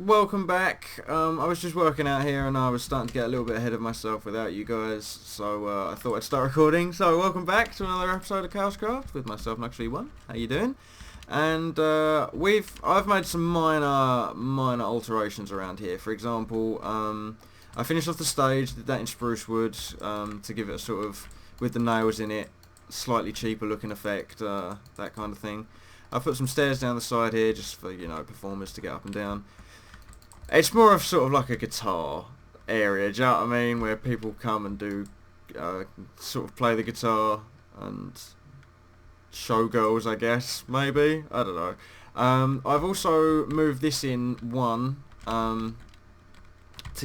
welcome back. I was just working out here and I was starting to get a little bit ahead of myself without you guys, so I thought I'd start recording. So welcome back to another episode of ChaosCraft with myself, Knux. How you doing? And I've made some minor alterations around here. For example, I finished off the stage, did that in spruce wood to give it a sort of, with the nails in it, slightly cheaper looking effect, that kind of thing. I put some stairs down the side here just for, you know, performers to get up and down. It's more of sort of like a guitar area, do you know what I mean? Where people come and do, sort of play the guitar and showgirls, I guess, maybe? I don't know. I've also moved this in one to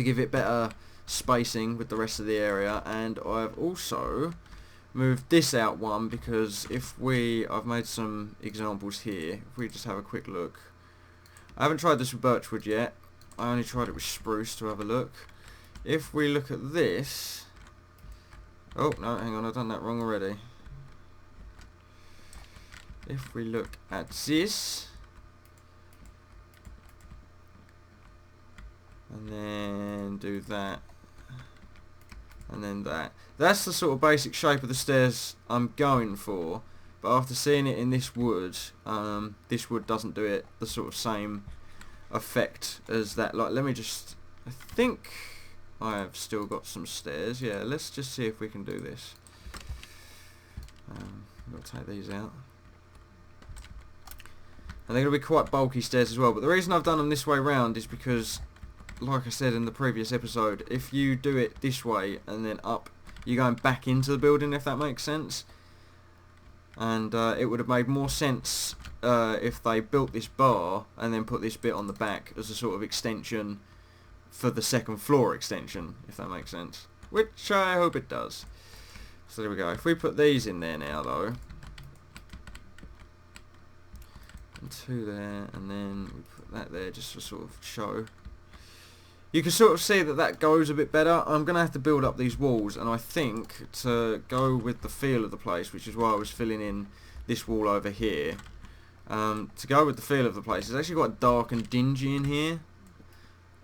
give it better spacing with the rest of the area, and I've also moved this out one because I've made some examples here. If we just have a quick look. I haven't tried this with birchwood yet. I only tried it with spruce to have a look. If we look at this... Oh, no, hang on, I've done that wrong already. If we look at this... and then do that. And then that. That's the sort of basic shape of the stairs I'm going for. But after seeing it in this wood doesn't do it the sort of same effect as that. Like, let me just... I think I have still got some stairs. Yeah, let's just see if we can do this. I've got to take these out. And they're going to be quite bulky stairs as well. But the reason I've done them this way round is because, like I said in the previous episode, if you do it this way and then up, you're going back into the building, if that makes sense. And it would have made more sense if they built this bar and then put this bit on the back as a sort of extension for the second floor extension, if that makes sense. Which I hope it does. So there we go. If we put these in there now, though, and two there, and then we put that there just to sort of show. You can sort of see that that goes a bit better. I'm going to have to build up these walls, and I think to go with the feel of the place, which is why I was filling in this wall over here, to go with the feel of the place, it's actually quite dark and dingy in here.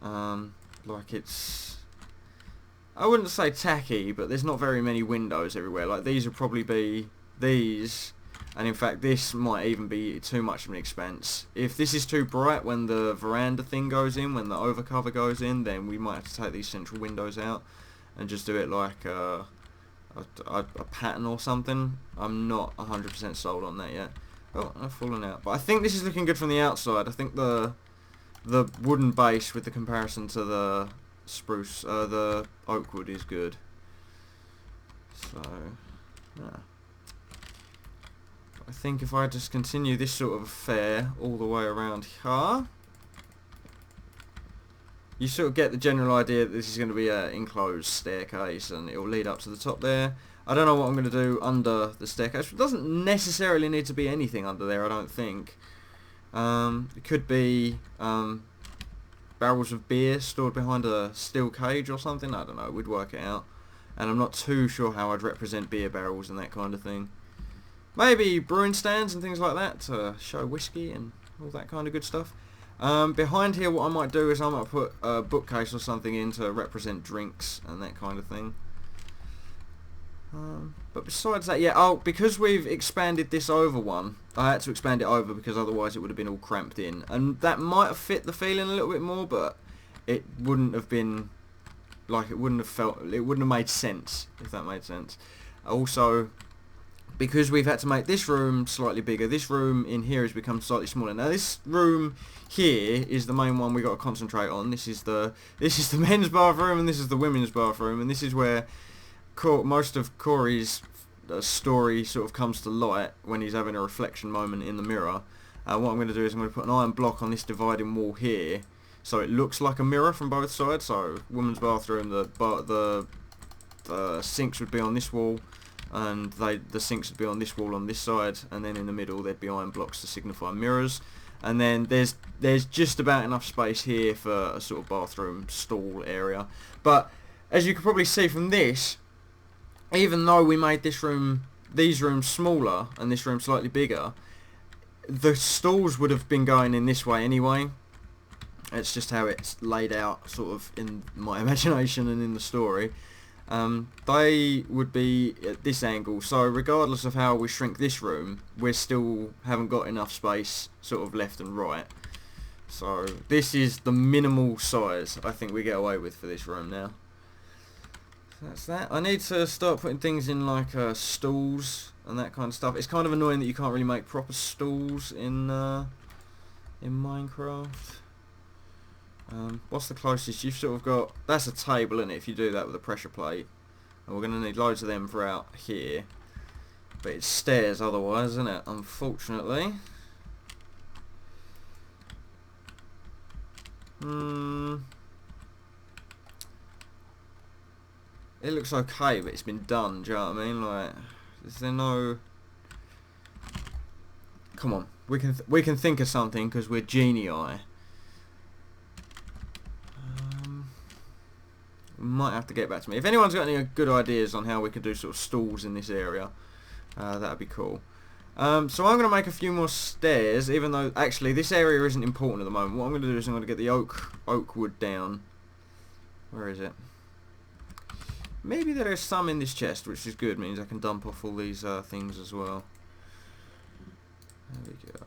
Like it's... I wouldn't say tacky, but there's not very many windows everywhere. Like these would probably be these... and in fact this might even be too much of an expense. If this is too bright when the veranda thing goes in, when the overcover goes in, then we might have to take these central windows out and just do it like a pattern or something. I'm not 100% sold on that yet. Oh, I've fallen out. But I think this is looking good from the outside. I think the wooden base with the comparison to the spruce, the oak wood is good. So, yeah. I think if I just continue this sort of affair all the way around here, you sort of get the general idea that this is going to be an enclosed staircase and it will lead up to the top there. I don't know what I'm going to do under the staircase. It doesn't necessarily need to be anything under there, I don't think. It could be barrels of beer stored behind a steel cage or something. I don't know, we'd work it out. And I'm not too sure how I'd represent beer barrels and that kind of thing. Maybe brewing stands and things like that to show whiskey and all that kind of good stuff. Behind here what I might do is I might put a bookcase or something in to represent drinks and that kind of thing. But besides that, yeah, oh, because we've expanded this over one, I had to expand it over because otherwise it would have been all cramped in. And that might have fit the feeling a little bit more, but it wouldn't have been, like, it wouldn't have made sense, if that made sense. Also, because we've had to make this room slightly bigger, this room in here has become slightly smaller. Now this room here is the main one we got to concentrate on. This is the men's bathroom and this is the women's bathroom, and this is where most of Corey's story sort of comes to light when he's having a reflection moment in the mirror. What I'm going to do is I'm going to put an iron block on this dividing wall here, so it looks like a mirror from both sides. So women's bathroom, the sinks would be on this wall, and the sinks would be on this wall on this side, and then in the middle there'd be iron blocks to signify mirrors. And then there's just about enough space here for a sort of bathroom stall area. But as you can probably see from this, even though we made these rooms smaller and this room slightly bigger, the stalls would have been going in this way anyway. It's just how it's laid out sort of in my imagination and in the story. They would be at this angle, so regardless of how we shrink this room, we still haven't got enough space sort of left and right. So this is the minimal size I think we get away with for this room now. So that's that. I need to start putting things in like stalls and that kind of stuff. It's kind of annoying that you can't really make proper stalls in Minecraft. What's the closest? You've sort of got, that's a table, isn't it, if you do that with a pressure plate. And we're going to need loads of them for out here. But it's stairs otherwise, isn't it, unfortunately. It looks okay, but it's been done, do you know what I mean? Like, is there no... Come on, we can think of something because we're genii. Might have to get back to me. If anyone's got any good ideas on how we could do sort of stalls in this area, that'd be cool. So I'm going to make a few more stairs, even though actually this area isn't important at the moment. What I'm going to do is I'm going to get the oak wood down. Where is it? Maybe there is some in this chest, which is good. Means I can dump off all these things as well. There we go.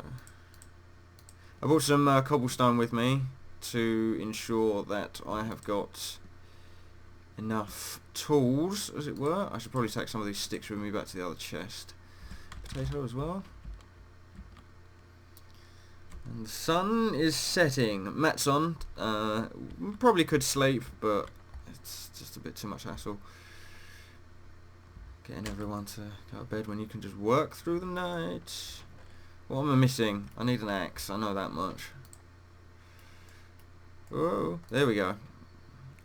I brought some cobblestone with me to ensure that I have got enough tools, as it were. I should probably take some of these sticks with me back to the other chest. Potato as well. And the sun is setting. Matt's on. Probably could sleep, but it's just a bit too much hassle. Getting everyone to go to bed when you can just work through the night. What am I missing? I need an axe. I know that much. Oh, there we go.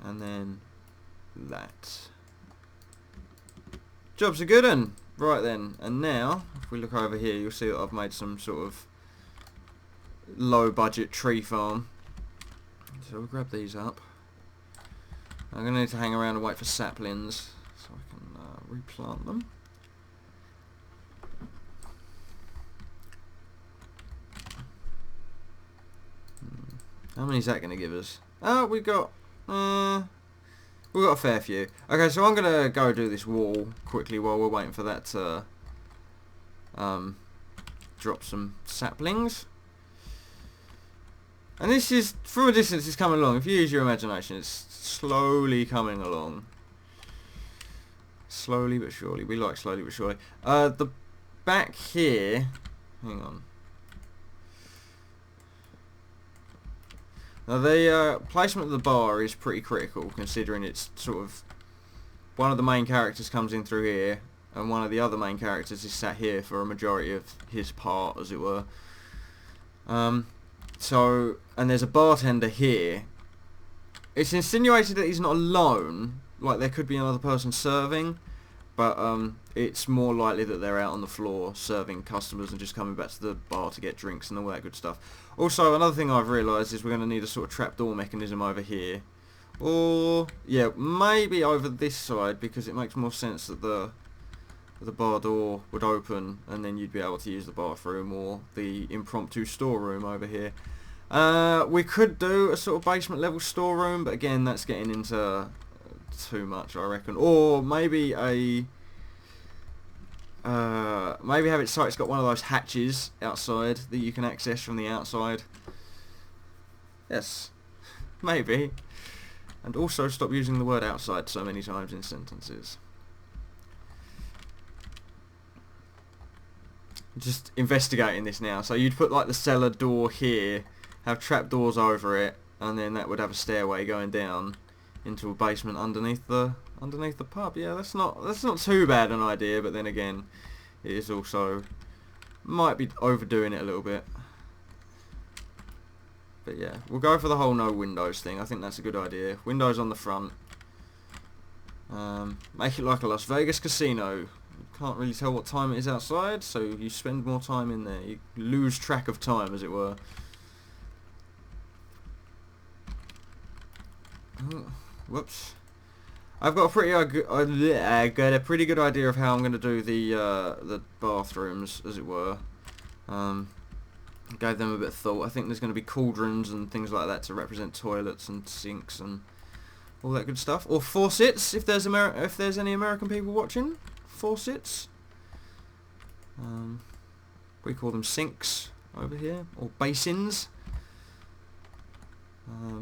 And then that. Job's a good one. Right then, and now if we look over here, you'll see that I've made some sort of low budget tree farm. So we'll grab these up. I'm going to need to hang around and wait for saplings so I can replant them. How many is that going to give us? Oh, we've got a fair few. Okay, so I'm going to go do this wall quickly while we're waiting for that to drop some saplings. And this is, from a distance, it's coming along. If you use your imagination, it's slowly coming along. Slowly but surely. We like slowly but surely. The back here... Hang on. Now the placement of the bar is pretty critical, considering it's sort of... One of the main characters comes in through here, and one of the other main characters is sat here for a majority of his part, as it were. So, and there's a bartender here. It's insinuated that he's not alone, like there could be another person serving, but it's more likely that they're out on the floor serving customers and just coming back to the bar to get drinks and all that good stuff. Also, another thing I've realised is we're going to need a sort of trapdoor mechanism over here. Or, yeah, maybe over this side, because it makes more sense that the bar door would open and then you'd be able to use the bathroom or the impromptu storeroom over here. We could do a sort of basement level storeroom, but again that's getting into too much, I reckon. Or maybe maybe have it so it's got one of those hatches outside that you can access from the outside. Yes, maybe. And also stop using the word outside so many times in sentences. Just investigating this now. So you'd put like the cellar door here, have trapdoors over it, and then that would have a stairway going down into a basement underneath the pub. Yeah, that's not too bad an idea, but then again, it is also might be overdoing it a little bit. But yeah, we'll go for the whole no windows thing. I think that's a good idea. Windows on the front. Make it like a Las Vegas casino. You can't really tell what time it is outside, so you spend more time in there. You lose track of time, as it were. Oh, whoops. I've got a pretty good idea of how I'm going to do the bathrooms, as it were. Gave them a bit of thought. I think there's going to be cauldrons and things like that to represent toilets and sinks and all that good stuff. Or faucets, if there's any American people watching. Faucets. We call them sinks over here, or basins.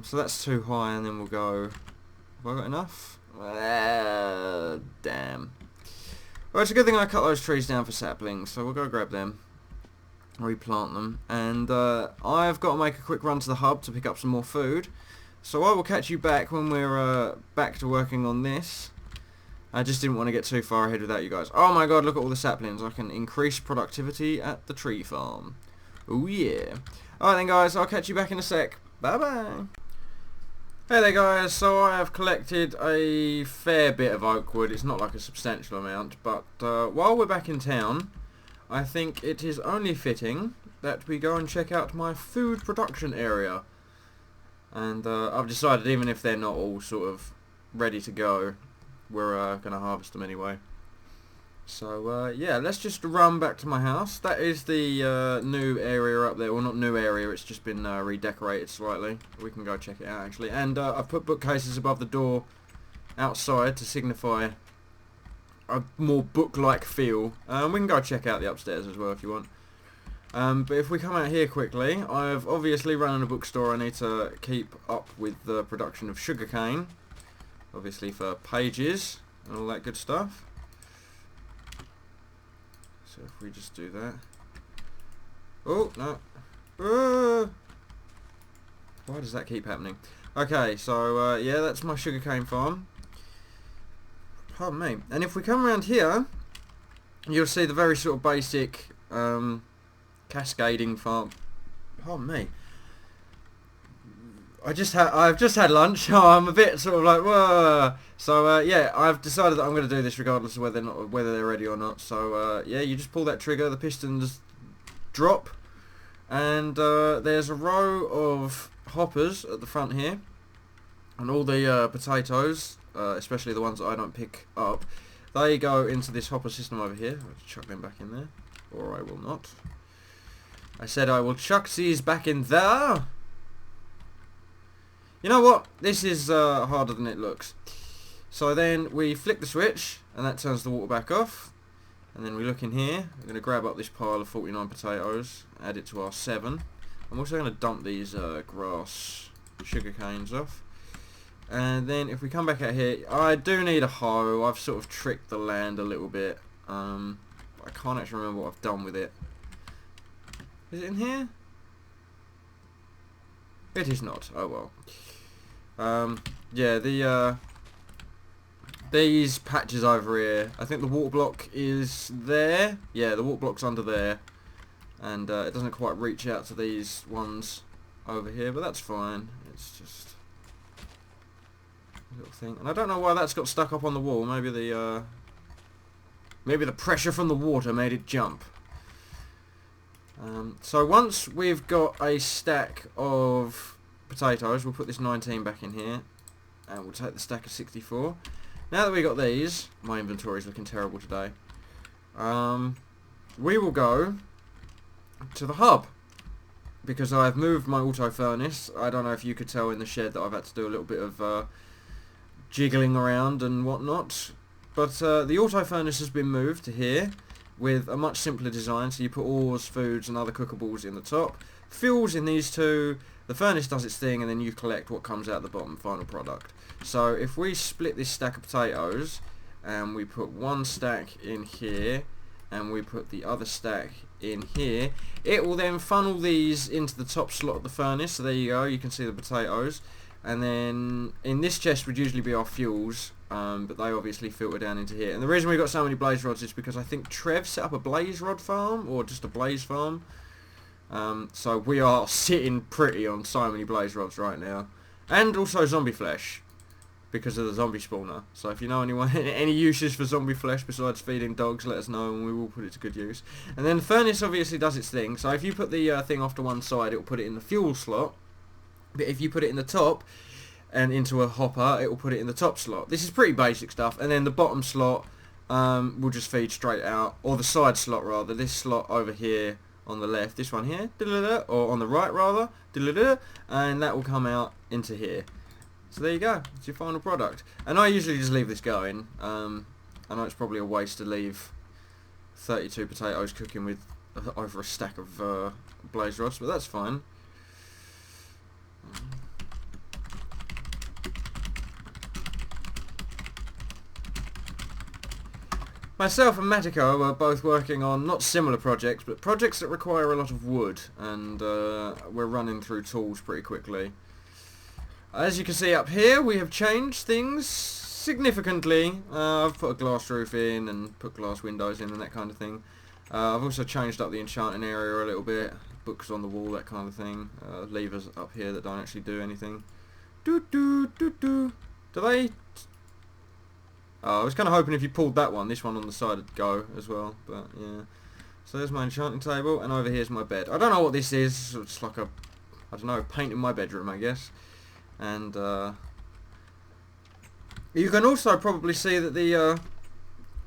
So that's too high, and then we'll go. Have I got enough? Damn. Well, it's a good thing I cut those trees down for saplings, so we'll go grab them, replant them, and I've got to make a quick run to the hub to pick up some more food. So I will catch you back when we're back to working on this. I just didn't want to get too far ahead without you guys. Oh my god, look at all the saplings. I can increase productivity at the tree farm. Oh yeah. Alright then guys, I'll catch you back in a sec. Bye bye. Hey there guys, so I have collected a fair bit of oak wood. It's not like a substantial amount, but while we're back in town, I think it is only fitting that we go and check out my food production area. And I've decided, even if they're not all sort of ready to go, we're going to harvest them anyway. So yeah, let's just run back to my house. That is the new area up there. Well, not new area, it's just been redecorated slightly. We can go check it out actually. And I've put bookcases above the door outside to signify a more book-like feel. We can go check out the upstairs as well if you want. But if we come out here quickly, I've obviously run a bookstore. I need to keep up with the production of sugarcane, obviously for pages and all that good stuff. So if we just do that. Oh, no. Why does that keep happening? Okay, so yeah, that's my sugarcane farm. Pardon me. And if we come around here, you'll see the very sort of basic cascading farm. Pardon me. I've just had lunch. Oh, I'm a bit sort of like whoa. So yeah, I've decided that I'm going to do this regardless of whether they're ready or not. So yeah, you just pull that trigger, the pistons drop, and there's a row of hoppers at the front here, and all the potatoes, especially the ones that I don't pick up, they go into this hopper system over here. I'll chuck them back in there, or I will not. I said I will chuck these back in there. You know what? This is harder than it looks. So then we flick the switch, and that turns the water back off. And then we look in here. I'm going to grab up this pile of 49 potatoes, add it to our 7. I'm also going to dump these grass sugar canes off. And then if we come back out here, I do need a hoe. I've sort of tricked the land a little bit. I can't actually remember what I've done with it. Is it in here? It is not. Oh well. Yeah, these patches over here, I think the water block is there. Yeah, the water block's under there, and it doesn't quite reach out to these ones over here, but that's fine. It's just a little thing, and I don't know why that's got stuck up on the wall. Maybe the pressure from the water made it jump. So once we've got a stack of potatoes, we'll put this 19 back in here, and we'll take the stack of 64. Now that we got these, my inventory is looking terrible today. We will go to the hub, because I've moved my auto furnace. I don't know if you could tell in the shed that I've had to do a little bit of jiggling around and whatnot, but the auto furnace has been moved to here with a much simpler design. So you put ores, foods and other cookables in the top, fuels in these two, the furnace does its thing, and then you collect what comes out the bottom, final product. So if we split this stack of potatoes and we put one stack in here and we put the other stack in here, it will then funnel these into the top slot of the furnace. So there you go, you can see the potatoes, and then in this chest would usually be our fuels, but they obviously filter down into here. And the reason we've got so many blaze rods is because I think Trev set up a blaze rod farm, or just a blaze farm. So we are sitting pretty on so many blaze rods right now, and also zombie flesh because of the zombie spawner. So if you know anyone any uses for zombie flesh besides feeding dogs, let us know and we will put it to good use. And then the furnace obviously does its thing. So if you put the thing off to one side, it will put it in the fuel slot, but if you put it in the top and into a hopper, it will put it in the top slot. This is pretty basic stuff. And then the bottom slot will just feed straight out, or the side slot rather, this slot over here on the left, this one here, or on the right rather, and that will come out into here. So there you go, it's your final product. And I usually just leave this going. I know it's probably a waste to leave 32 potatoes cooking with over a stack of blaze rods, but that's fine. Myself and Matiko are both working on not similar projects, but projects that require a lot of wood, and we're running through tools pretty quickly. As you can see up here, we have changed things significantly. I've put a glass roof in and put glass windows in and that kind of thing. I've also changed up the enchanting area a little bit, books on the wall, that kind of thing. Levers up here that don't actually do anything. Do they? I was kind of hoping if you pulled that one, this one on the side would go as well, but yeah. So there's my enchanting table, and over here's my bed. I don't know what this is. It's like a, I don't know, paint in my bedroom, I guess. And you can also probably see that the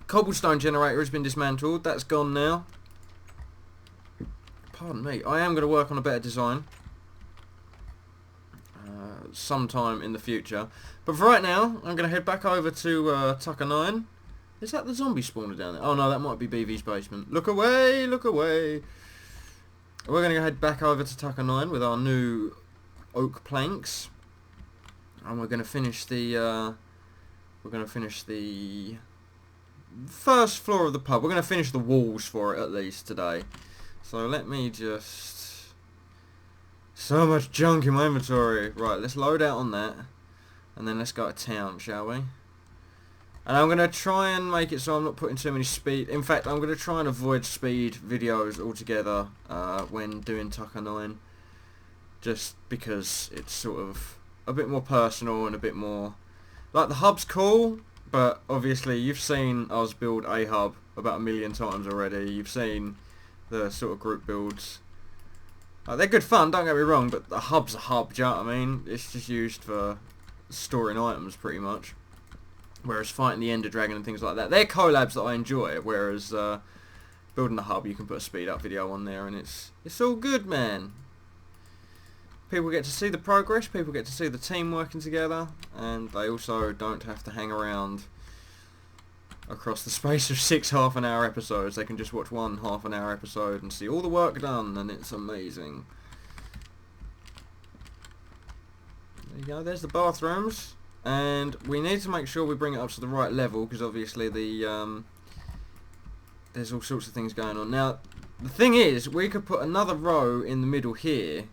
cobblestone generator has been dismantled. That's gone now. Pardon me. I am going to work on a better design sometime in the future. But for right now, I'm going to head back over to Tucker 9. Is that the zombie spawner down there? Oh no, that might be BV's basement. Look away, look away. We're going to head back over to Tucker 9 with our new oak planks. And we're going to finish the first floor of the pub. We're going to finish the walls for it at least today. So let me just... So much junk in my inventory. Right, let's load out on that. And then let's go to town, shall we? And I'm going to try and make it so I'm not putting too many speed... In fact, I'm going to try and avoid speed videos altogether when doing Tucker 9. Just because it's sort of a bit more personal and a bit more... Like, the hub's cool, but obviously you've seen us build a hub about 1 million times already. You've seen the sort of group builds. They're good fun, don't get me wrong, but the hub's a hub, do you know what I mean? It's just used for storing items, pretty much. Whereas fighting the Ender Dragon and things like that, they're collabs that I enjoy, whereas building a hub, you can put a speed up video on there, and it's all good, man. People get to see the progress, people get to see the team working together, and they also don't have to hang around across the space of 6 half-an-hour episodes. They can just watch one half-an-hour episode and see all the work done, and it's amazing. There you go, there's the bathrooms, and we need to make sure we bring it up to the right level, because obviously the there's all sorts of things going on. Now, the thing is, we could put another row in the middle here,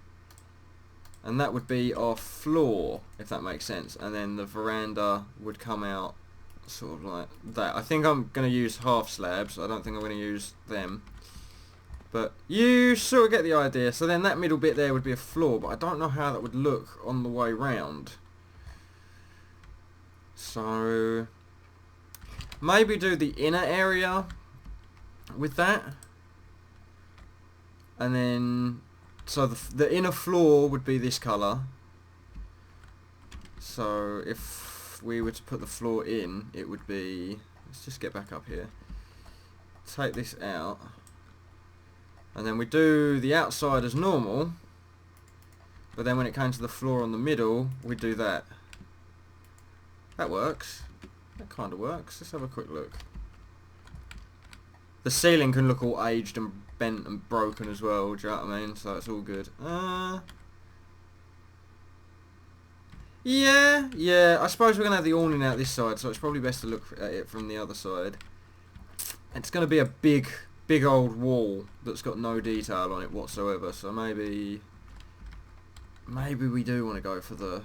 and that would be our floor, if that makes sense, and then the veranda would come out sort of like that. I think I'm going to use half slabs. I don't think I'm going to use them. But you sort of get the idea. So then that middle bit there would be a floor, but I don't know how that would look on the way round. So maybe do the inner area with that. And then, so the inner floor would be this colour. So if we were to put the floor in, it would be, let's just get back up here, take this out, and then we do the outside as normal, but then when it came to the floor on the middle, we do that. That works. That kind of works. Let's have a quick look. The ceiling can look all aged and bent and broken as well, do you know what I mean? So it's all good. Yeah, I suppose we're going to have the awning out this side, so it's probably best to look at it from the other side. It's going to be a big old wall that's got no detail on it whatsoever, so maybe we do want to go for the...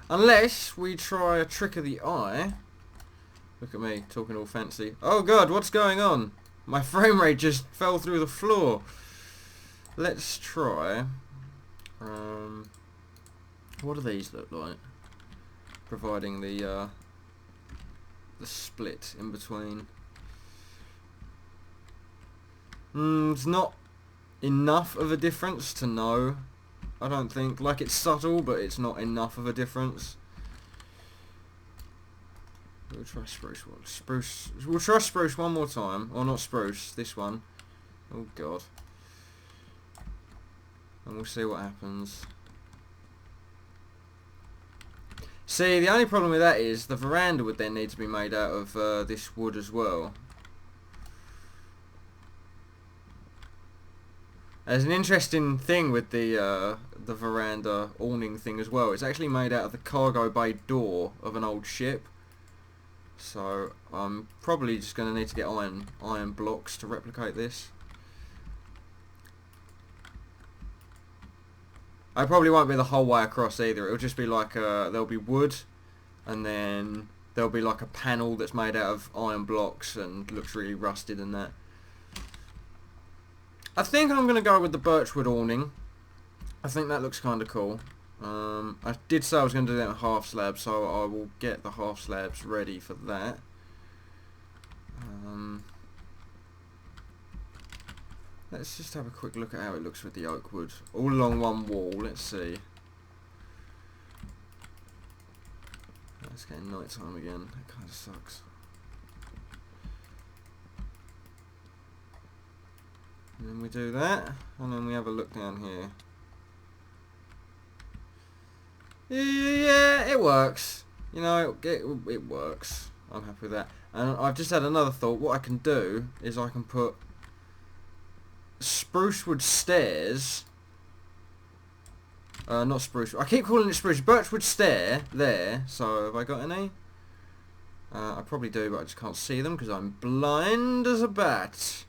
Unless we try a trick of the eye. Look at me, talking all fancy. Oh god, what's going on? My frame rate just fell through the floor. Let's try... what do these look like? Providing the split in between. It's not enough of a difference to know. I don't think. Like, it's subtle, but it's not enough of a difference. We'll try spruce one. We'll try spruce one more time. Or not spruce. This one. Oh god. and we'll see what happens. See, the only problem with that is the veranda would then need to be made out of this wood as well. There's an interesting thing with the veranda awning thing as well. It's actually made out of the cargo bay door of an old ship. So I'm probably just going to need to get iron blocks to replicate this. I probably won't be the whole way across either. It'll just be like there'll be wood, and then there'll be like a panel that's made out of iron blocks and looks really rusted and that. I think I'm going to go with the birchwood awning. I think that looks kind of cool. I did say I was going to do that in half slabs, so I will get the half slabs ready for that. Let's just have a quick look at how it looks with the oak wood. All along one wall, let's see. It's getting night time again, that kind of sucks. And then we do that, and then we have a look down here. Yeah, it works. You know, it works. I'm happy with that. And I've just had another thought. What I can do is I can put sprucewood stairs. Not spruce. I keep calling it spruce. Birchwood stair there. So have I got any? I probably do, but I just can't see them because I'm blind as a bat.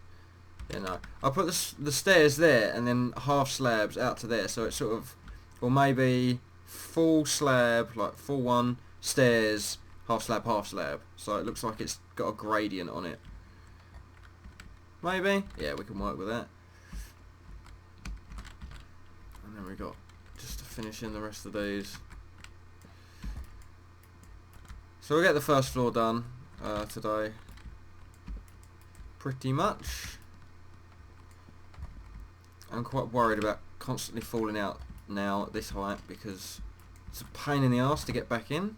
You know, I'll put the stairs there and then half slabs out to there. So it's sort of, or maybe full slab, like full one, stairs, half slab, half slab. So it looks like it's got a gradient on it. Maybe? Yeah, we can work with that. And then we got just to finish in the rest of these. So we'll get the first floor done today. Pretty much. I'm quite worried about constantly falling out now at this height because it's a pain in the arse to get back in.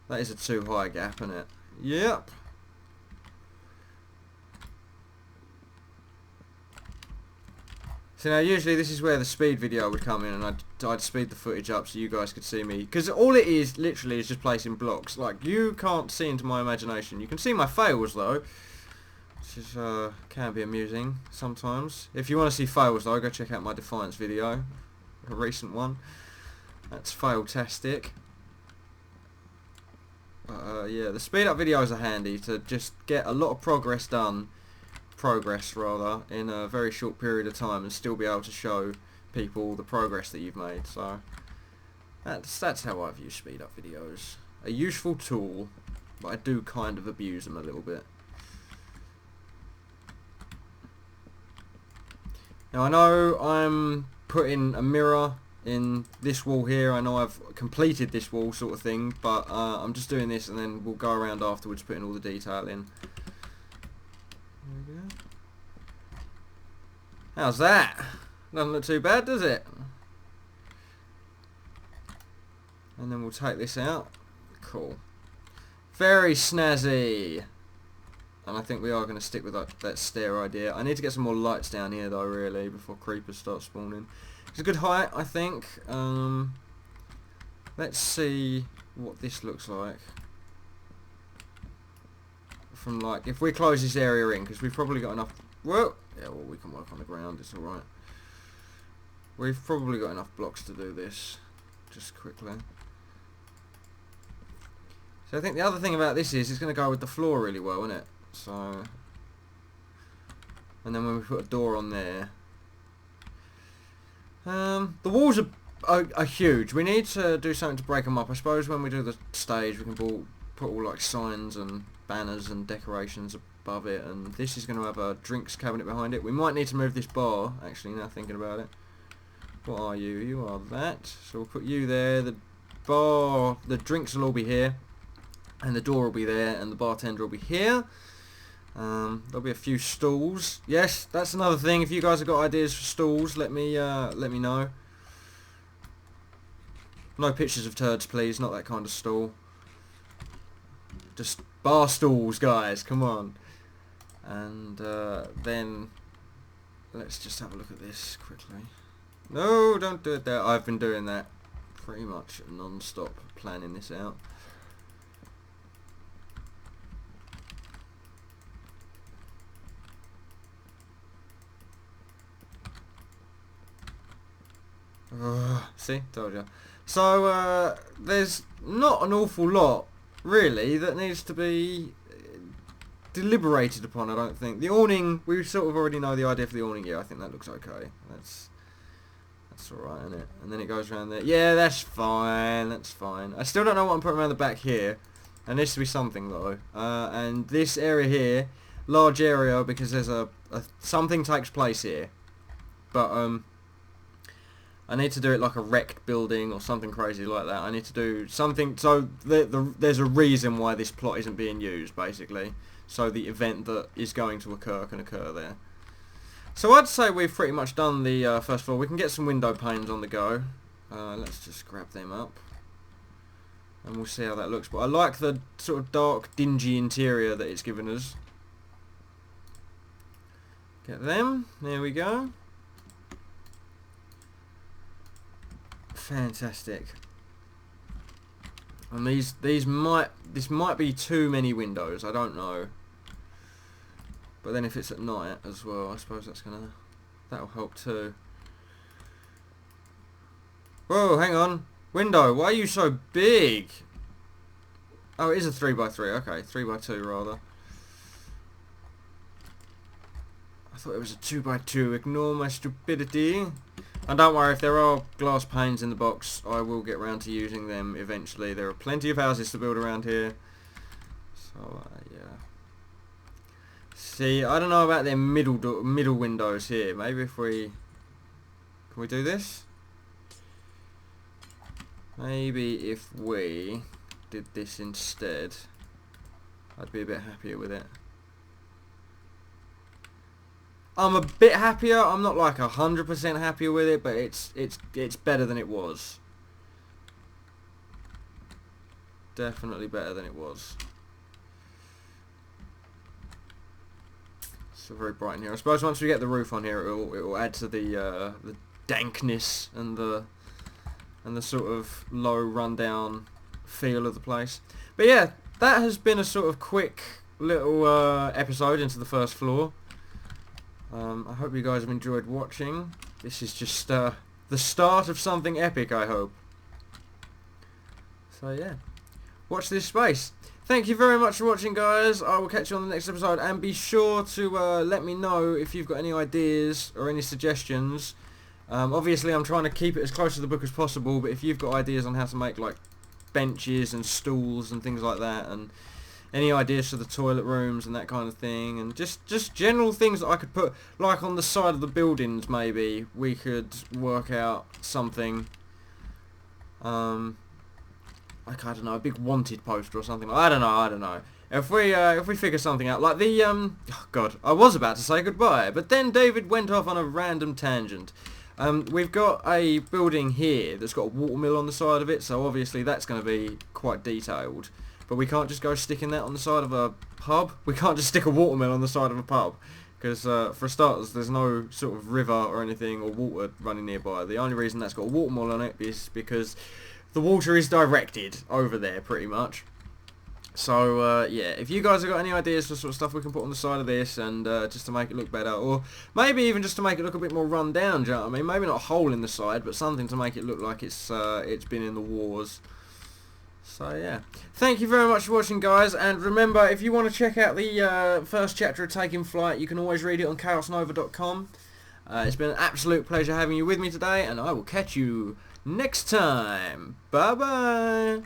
That is a too high gap, isn't it? Yep. So now usually this is where the speed video would come in, and I'd speed the footage up so you guys could see me, because all it is literally is just placing blocks. Like, you can't see into my imagination. You can see my fails though, which is can be amusing sometimes. If you want to see fails though, go check out my Defiance video, a recent one. That's fail-tastic. Yeah, the speed up videos are handy to just get a lot of progress in a very short period of time and still be able to show people the progress that you've made. So that's how I view speed up videos. A useful tool, but I do kind of abuse them a little bit. Now I know I'm putting a mirror in this wall here. I know I've completed this wall sort of thing, but I'm just doing this and then we'll go around afterwards putting all the detail in. There we go. How's that? Doesn't look too bad, does it? And then we'll take this out. Cool. Very snazzy. And I think we are going to stick with that stair idea. I need to get some more lights down here though, really, before creepers start spawning. It's a good height, I think. Let's see what this looks like. From like, if we close this area in, because we've probably got enough. Well, yeah, well, we can work on the ground. It's all right. We've probably got enough blocks to do this. Just quickly. So I think the other thing about this is it's going to go with the floor really well, isn't it? So, and then when we put a door on there. The walls are huge. We need to do something to break them up. I suppose when we do the stage, we can put all like signs and banners and decorations above it. And this is going to have a drinks cabinet behind it. We might need to move this bar, actually, now thinking about it. What are you? You are that. So we'll put you there. The bar, the drinks will all be here. And the door will be there. And the bartender will be here. There'll be a few stools. Yes, that's another thing. If you guys have got ideas for stools, let me know. No pictures of turds, please. Not that kind of stool. Just bar stools, guys. Come on. And then let's just have a look at this quickly. No, don't do it there. I've been doing that pretty much non-stop, planning this out. See, told you. So there's not an awful lot really that needs to be deliberated upon. I don't think the awning. We sort of already know the idea for the awning. Yeah, I think that looks okay. That's alright, isn't it? And then it goes around there. Yeah, that's fine. That's fine. I still don't know what I'm putting around the back here. And this to be something though. And this area here, large area because there's a something takes place here. But I need to do it like a wrecked building or something crazy like that. I need to do something so there's a reason why this plot isn't being used, basically. So the event that is going to occur can occur there. So I'd say we've pretty much done the first floor. We can get some window panes on the go. Let's just grab them up. And we'll see how that looks. But I like the sort of dark, dingy interior that it's given us. Get them. There we go. Fantastic. And this might be too many windows, I don't know. But then if it's at night as well, I suppose that'll help too. Whoa, hang on. Window, why are you so big? Oh, it is a 3x3, okay, 3x2 rather. I thought it was a 2x2, ignore my stupidity. And don't worry, if there are glass panes in the box, I will get round to using them eventually. There are plenty of houses to build around here. So, yeah. See, I don't know about their middle windows here. Maybe if we... Can we do this? Maybe if we did this instead, I'd be a bit happier with it. I'm a bit happier. I'm not like 100% happier with it, but it's better than it was. Definitely better than it was. So very bright in here. I suppose once we get the roof on here, it will add to the dankness and the sort of low rundown feel of the place. But yeah, that has been a sort of quick little episode into the first floor. I hope you guys have enjoyed watching. This is just the start of something epic, I hope. So yeah, watch this space. Thank you very much for watching, guys. I will catch you on the next episode, and be sure to let me know if you've got any ideas or any suggestions. Obviously I'm trying to keep it as close to the book as possible, but if you've got ideas on how to make like benches and stools and things like that, and any ideas for the toilet rooms and that kind of thing, and just general things that I could put like on the side of the buildings, maybe we could work out something like, I don't know, a big wanted poster or something. I don't know. If we figure something out, like the oh god, I was about to say goodbye, but then David went off on a random tangent. We've got a building here that's got a watermill on the side of it, so obviously that's going to be quite detailed. But we can't just go sticking that on the side of a pub. We can't just stick a watermill on the side of a pub. Because for starters, there's no sort of river or anything or water running nearby. The only reason that's got a watermill on it is because the water is directed over there, pretty much. So, yeah, if you guys have got any ideas for sort of stuff we can put on the side of this, and just to make it look better, or maybe even just to make it look a bit more run down, do you know what I mean? Maybe not a hole in the side, but something to make it look like it's been in the wars. So yeah, thank you very much for watching, guys, and remember, if you want to check out the first chapter of Taking Flight, you can always read it on chaosnova.com. It's been an absolute pleasure having you with me today, and I will catch you next time. Bye bye.